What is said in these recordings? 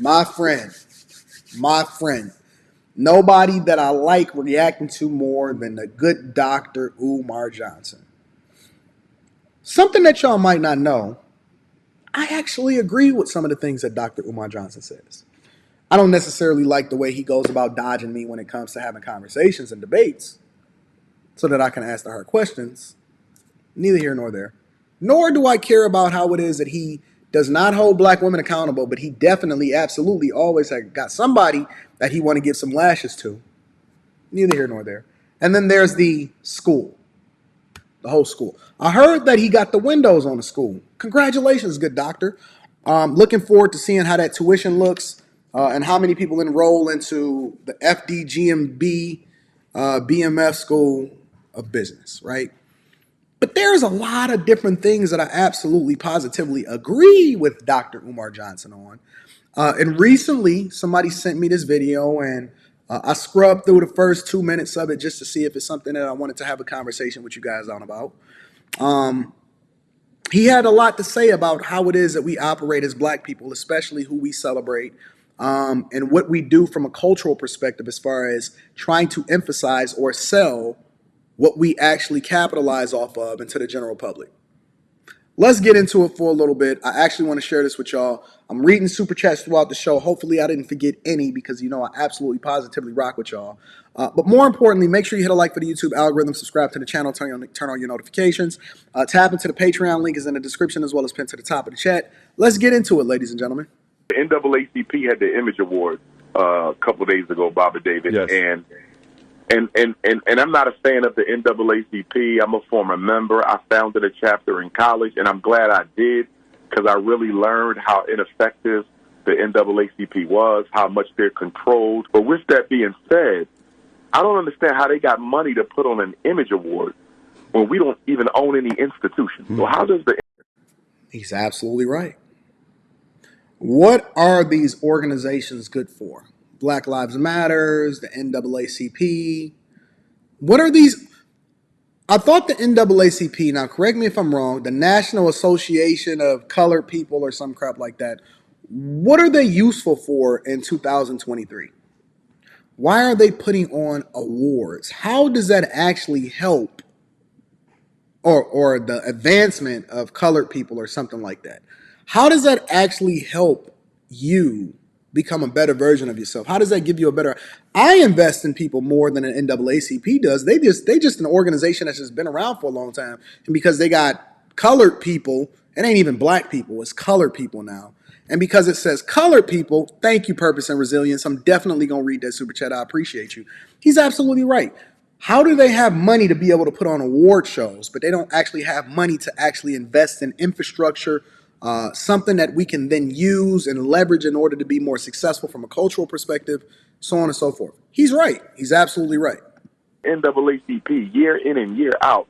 My friend, my friend. Nobody that I like reacting to more than the good Dr. Umar Johnson. Something that y'all might not know, I actually agree with some of the things that Dr. Umar Johnson says. I don't necessarily like the way he goes about dodging me when it comes to having conversations and debates so that I can ask the hard questions. Neither here nor there. Nor do I care about how it is that he does not hold black women accountable, but he definitely, absolutely always got somebody that he want to give some lashes to. Neither here nor there. And then there's the school, the whole school. I heard that he got the windows on the school. Congratulations, good doctor. Looking forward to seeing how that tuition looks and how many people enroll into the FDGMB BMF School of Business, right? But there's a lot of different things that I absolutely positively agree with Dr. Umar Johnson on. And recently, somebody sent me this video, and I scrubbed through the first 2 minutes of it just to see if it's something that I wanted to have a conversation with you guys on about. He had a lot to say about how it is that we operate as black people, especially who we celebrate, and what we do from a cultural perspective as far as trying to emphasize or sell what we actually capitalize off of into the general public. Let's get into it for a little bit. I actually want to share this with y'all. I'm reading super chats throughout the show. Hopefully I didn't forget any because, you know, I absolutely positively rock with y'all. But more importantly, make sure you hit a like for the YouTube algorithm, subscribe to the channel, turn on your notifications. Tap into the Patreon link is in the description as well as pinned to the top of the chat. Let's get into it, ladies and gentlemen. The NAACP had the Image Award a couple of days ago, Bob and David, Yes. And I'm not a fan of the NAACP. I'm a former member. I founded a chapter in college, and I'm glad I did because I really learned how ineffective the NAACP was, how much they're controlled. But with that being said, I don't understand how they got money to put on an Image Award when we don't even own any institutions. So how does the... He's absolutely right. What are these organizations good for? Black Lives Matters, the NAACP. What are these? I thought the NAACP, now correct me if I'm wrong, the National Association of Colored People or some crap like that. What are they useful for in 2023? Why are they putting on awards? How does that actually help or the advancement of colored people or something like that? How does that actually help you become a better version of yourself? How does that give you a better... I invest in people more than an NAACP does. They just an organization that's just been around for a long time. And because they got colored people, it ain't even black people, it's colored people now. And because it says colored people, thank you, Purpose and Resilience. I'm definitely going to read that super chat. I appreciate you. He's absolutely right. How do they have money to be able to put on award shows, but they don't actually have money to actually invest in infrastructure, something that we can then use and leverage in order to be more successful from a cultural perspective, so on and so forth? He's right. He's absolutely right. NAACP, year in and year out,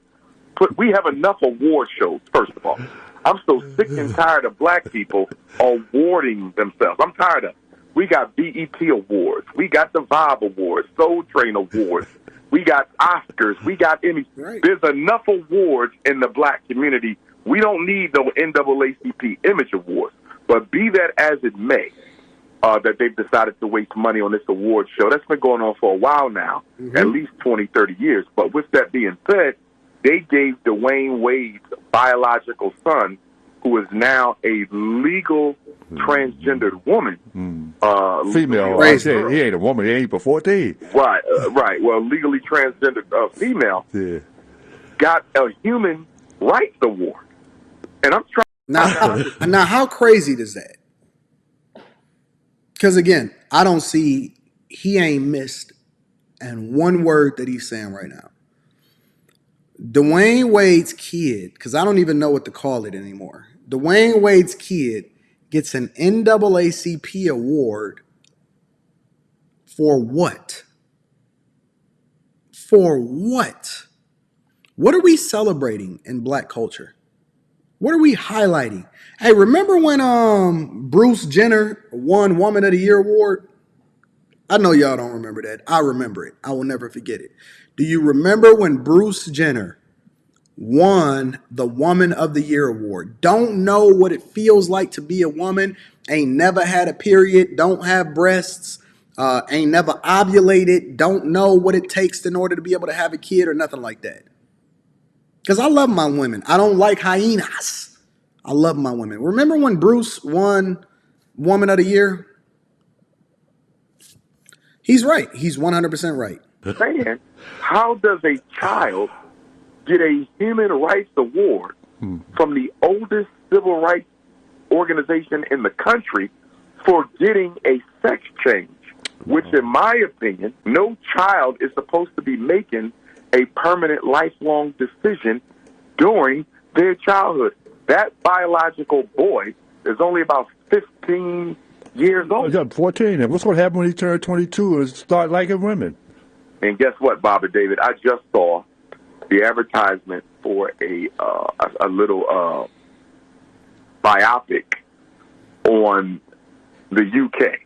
we have enough award shows, first of all. I'm so sick and tired of black people awarding themselves. I'm tired of... We got BET Awards. We got the Vibe Awards, Soul Train Awards. We got Oscars. We got Emmys. Right. There's enough awards in the black community. We don't need no NAACP Image Awards. But be that as it may, that they've decided to waste money on this award show. That's been going on for a while now, at least 20, 30 years. But with that being said, they gave Dwayne Wade's biological son, who is now a legal transgendered woman. Female. I said, he ain't a woman. He ain't but 14. Right, right. Well, legally transgendered female got a human rights award. And I'm trying... Now, how crazy is that? Because, again, I don't see... He ain't missed and one word that he's saying right now. Dwayne Wade's kid, because I don't even know what to call it anymore. Dwayne Wade's kid gets an NAACP award for what? For what? What are we celebrating in black culture? What are we highlighting? Hey, remember when Bruce Jenner won Woman of the Year award? I know y'all don't remember that. I remember it. I will never forget it. Do you remember when Bruce Jenner won the Woman of the Year award? Don't know what it feels like to be a woman. ain't never had a period, don't have breasts, ain't never ovulated, don't know what it takes in order to be able to have a kid or nothing like that. Because I love my women. I don't like hyenas. I love my women. Remember when Bruce won Woman of the Year? He's right. He's 100% right. Man, how does a child get a human rights award from the oldest civil rights organization in the country for getting a sex change, which in my opinion, no child is supposed to be making a permanent lifelong decision during their childhood. That biological boy is only about 15 years old. 14. And what's going to happen when he turns 22 and start liking women? And guess what, Bobby David? I just saw the advertisement for a little biopic on the UK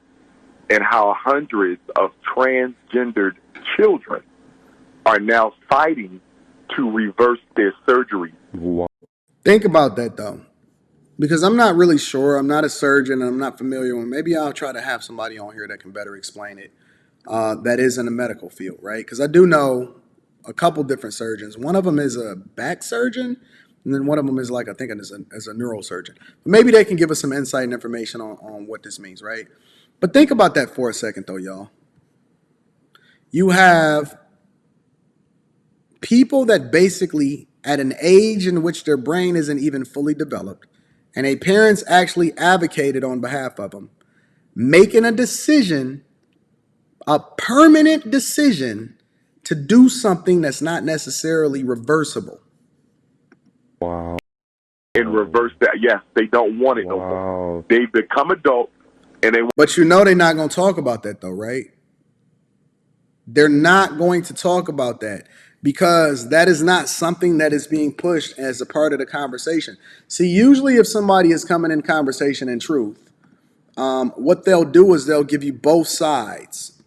and how hundreds of transgendered children are now fighting to reverse their surgery. Wow. Think about that, though, because I'm not really sure. I'm not a surgeon, and I'm not familiar with. Maybe I'll try to have somebody on here that can better explain it. That is in the medical field, right? Because I do know a couple different surgeons. One of them is a back surgeon, and then one of them is like, I think, as a neurosurgeon. But maybe they can give us some insight and information on what this means, right? But think about that for a second, though, y'all. You have people that basically, at an age in which their brain isn't even fully developed, and a parents actually advocated on behalf of them, making a decision, a permanent decision, to do something that's not necessarily reversible. Wow. And reverse that. Yes, they don't want it no more. They become adults, and they. But you know they're not going to talk about that, though, right? They're not going to talk about that because that is not something that is being pushed as a part of the conversation. See, usually if somebody is coming in conversation in truth, what they'll do is they'll give you both sides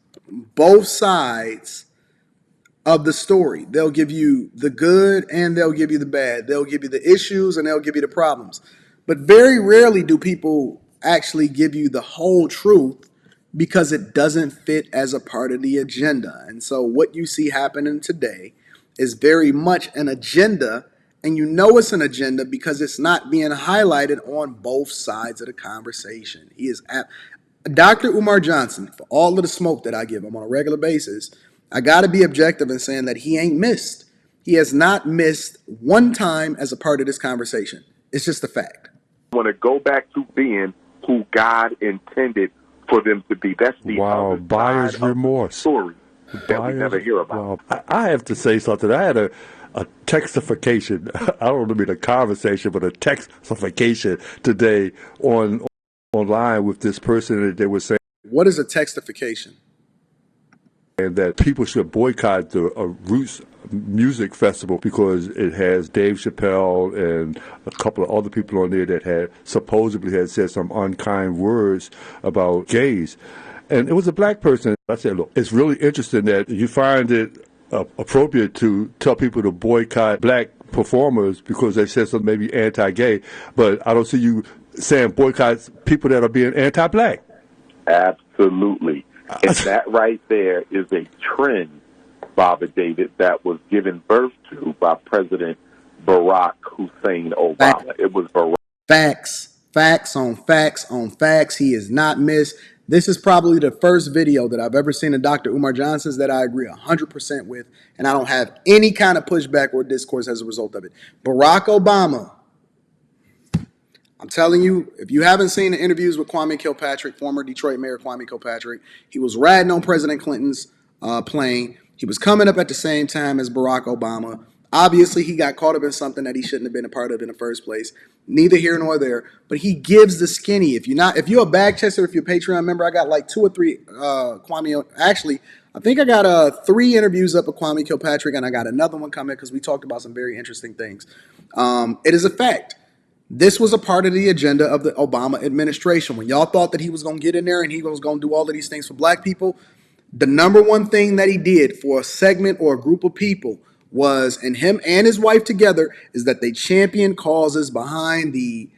of the story. They'll give you the good and they'll give you the bad. They'll give you the issues and they'll give you the problems. But very rarely do people actually give you the whole truth because it doesn't fit as a part of the agenda. And so what you see happening today is very much an agenda, and you know it's an agenda because it's not being highlighted on both sides of the conversation. He is Dr. Umar Johnson, for all of the smoke that I give him on a regular basis, I got to be objective in saying that he ain't missed. He has not missed one time as a part of this conversation. It's just a fact. Want to go back to being who God intended for them to be. That's the other buyer's side remorse story that we never hear about. I have to say something. I had a textification. I don't mean a conversation, but a textification today online with this person that they were saying. What is a textification? And that people should boycott the Roots Music Festival because it has Dave Chappelle and a couple of other people on there that had supposedly had said some unkind words about gays. And it was a black person. I said, look, it's really interesting that you find it appropriate to tell people to boycott black performers because they said something maybe anti-gay, but I don't see you saying boycott people that are being anti-black. Absolutely. And that right there is a trend, Bobby David, that was given birth to by President Barack Hussein Obama. It was Barack. Facts on facts on facts. He is not missed. This is probably the first video that I've ever seen of Dr. Umar Johnson's that I agree 100% with, and I don't have any kind of pushback or discourse as a result of it. Barack Obama, I'm telling you, if you haven't seen the interviews with Kwame Kilpatrick, former Detroit Mayor Kwame Kilpatrick, he was riding on President Clinton's plane. He was coming up at the same time as Barack Obama. Obviously, he got caught up in something that he shouldn't have been a part of in the first place. Neither here nor there. But he gives the skinny. If you're a bag chaser, if you're a Patreon member, I got like 2 or 3 Kwame. Actually, I think I got 3 interviews up with Kwame Kilpatrick, and I got another one coming because we talked about some very interesting things. It is a fact. This was a part of the agenda of the Obama administration. When y'all thought that he was going to get in there and he was going to do all of these things for black people, the number one thing that he did for a segment or a group of people was, and him and his wife together, is that they championed causes behind the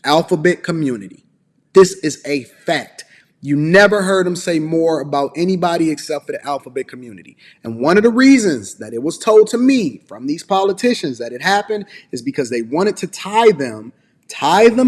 Alphabet community. This is a fact. You never heard him say more about anybody except for the alphabet community. And one of the reasons that it was told to me from these politicians that it happened is because they wanted to tie them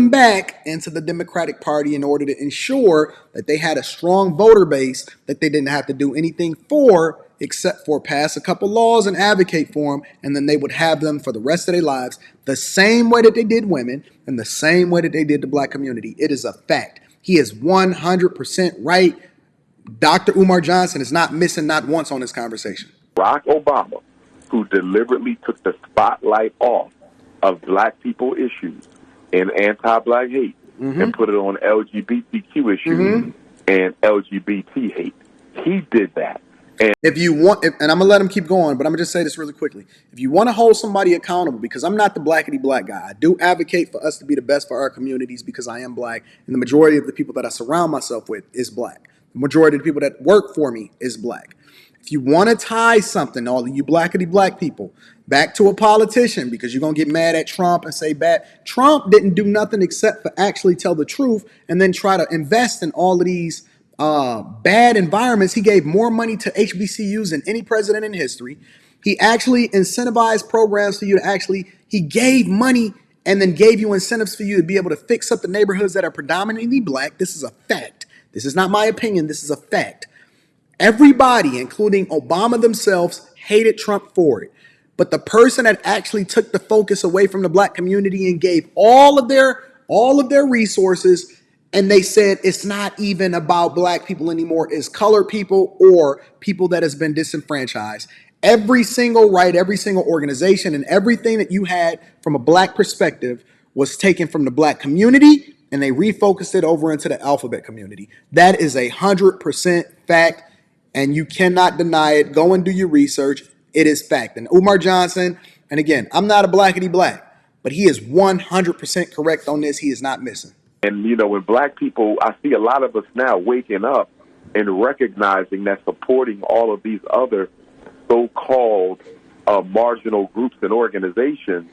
back into the Democratic Party in order to ensure that they had a strong voter base that they didn't have to do anything for except for pass a couple laws and advocate for them, and then they would have them for the rest of their lives the same way that they did women and the same way that they did the black community. It is a fact. He is 100% right. Dr. Umar Johnson is not missing not once on this conversation. Barack Obama, who deliberately took the spotlight off of black people issues and anti-black hate and put it on LGBTQ issues and LGBT hate. He did that. If you want, and I'm gonna let him keep going, but I'm gonna just say this really quickly. If you want to hold somebody accountable, because I'm not the blackity black guy, I do advocate for us to be the best for our communities because I am black, and the majority of the people that I surround myself with is black. The majority of the people that work for me is black. If you want to tie something, all of you blackity black people, back to a politician because you're gonna get mad at Trump and say bad. Trump didn't do nothing except for actually tell the truth and then try to invest in all of these bad environments. He gave more money to HBCUs than any president in history. He actually incentivized programs for you to he gave money and then gave you incentives for you to be able to fix up the neighborhoods that are predominantly black. This is a fact. This is not my opinion. This is a fact. Everybody, including Obama themselves, hated Trump for it. But the person that actually took the focus away from the black community and gave all of their resources, and they said it's not even about black people anymore, it's colored people or people that has been disenfranchised. Every single right, every single organization, and everything that you had from a black perspective was taken from the black community, and they refocused it over into the alphabet community. That is 100% fact, and you cannot deny it. Go and do your research. It is fact. And Umar Johnson, and again, I'm not a blackity black, but he is 100% correct on this. He is not missing. And, you know, when black people, I see a lot of us now waking up and recognizing that supporting all of these other so-called marginal groups and organizations,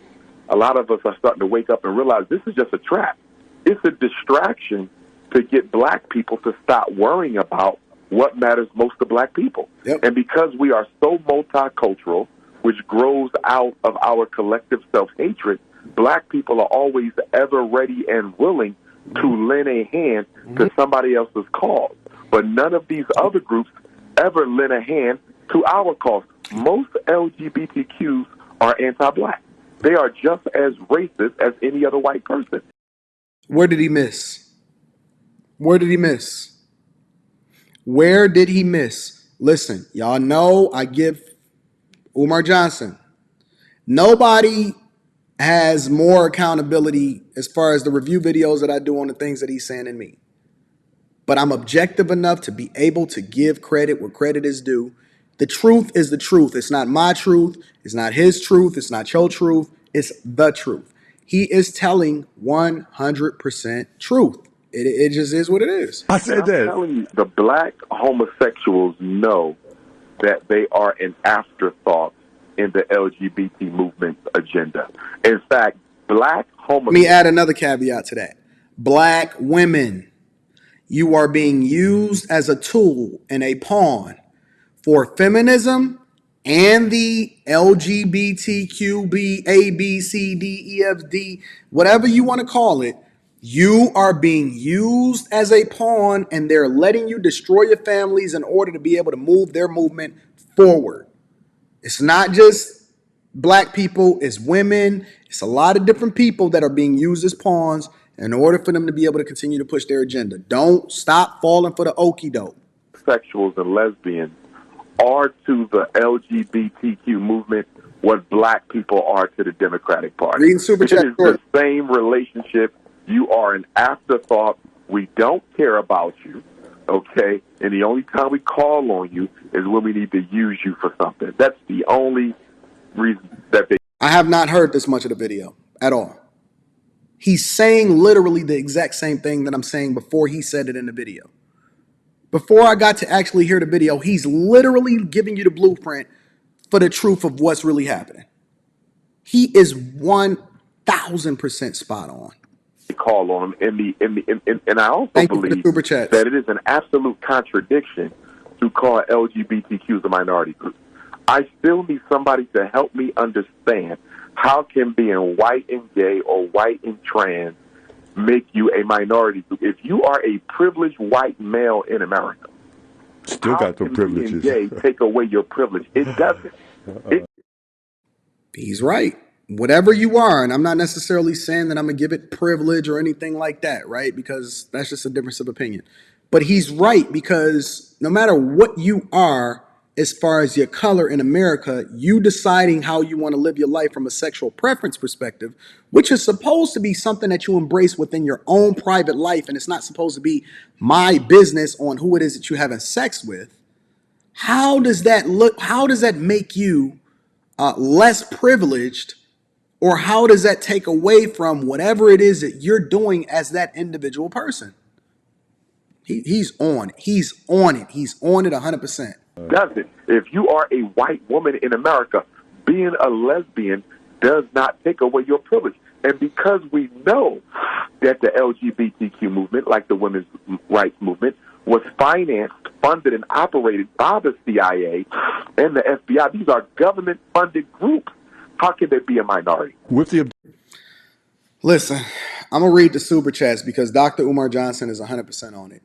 a lot of us are starting to wake up and realize this is just a trap. It's a distraction to get black people to stop worrying about what matters most to black people. Yep. And because we are so multicultural, which grows out of our collective self-hatred, black people are always ever ready and willing to lend a hand to somebody else's cause. But none of these other groups ever lend a hand to our cause. Most LGBTQs are anti-black. They are just as racist as any other white person. Where did he miss? Where did he miss? Where did he miss? Listen, y'all know I give Umar Johnson. Nobody has more accountability as far as the review videos that I do on the things that he's saying than me. But I'm objective enough to be able to give credit where credit is due. The truth is the truth. It's not my truth. It's not his truth. It's not your truth. It's the truth. He is telling 100% truth. It just is what it is. I said I'm that. telling you, the black homosexuals know that they are an afterthought in the LGBT movement agenda. In fact, black Let me homosexuals... add another caveat to that. Black women, you are being used as a tool and a pawn for feminism and the LGBTQB, A, B, C, D, E, F, D, whatever you want to call it. You are being used as a pawn, and they're letting you destroy your families in order to be able to move their movement forward. It's not just black people, it's women. It's a lot of different people that are being used as pawns in order for them to be able to continue to push their agenda. Don't stop falling for the okie doke. Homosexuals and lesbians are to the LGBTQ movement what black people are to the Democratic Party. Reading super chat. It is the same relationship. You are an afterthought. We don't care about you, okay? And the only time we call on you is when we need to use you for something. That's the only reason that they... I have not heard this much of the video at all. He's saying literally the exact same thing that I'm saying before he said it in the video. Before I got to actually hear the video, he's literally giving you the blueprint for the truth of what's really happening. He is 1,000% spot on. call on them and I also Thank you for the believe super chats. that it is an absolute contradiction to call LGBTQs a minority group. I still need somebody to help me understand how can being white and gay or white and trans make you a minority group. If you are a privileged white male in America, Still got the privileges. Being gay take away your privilege? It doesn't. He's right. Whatever you are, and I'm not necessarily saying that I'm going to give it privilege or anything like that, right? Because that's just a difference of opinion. But he's right, because no matter what you are, as far as your color in America, you deciding how you want to live your life from a sexual preference perspective, which is supposed to be something that you embrace within your own private life, and it's not supposed to be my business on who it is that you're having sex with. How does that look? How does that make you less privileged, or how does that take away from whatever it is that you're doing as that individual person? He's on it. He's on it. He's on it 100%. Doesn't. If you are a white woman in America, being a lesbian does not take away your privilege. And because we know that the LGBTQ movement, like the women's rights movement, was financed, funded, and operated by the CIA and the FBI, these are government-funded groups. How can they be a minority? With the Listen, I'm going to read the super chats because Dr. Umar Johnson is 100% on it.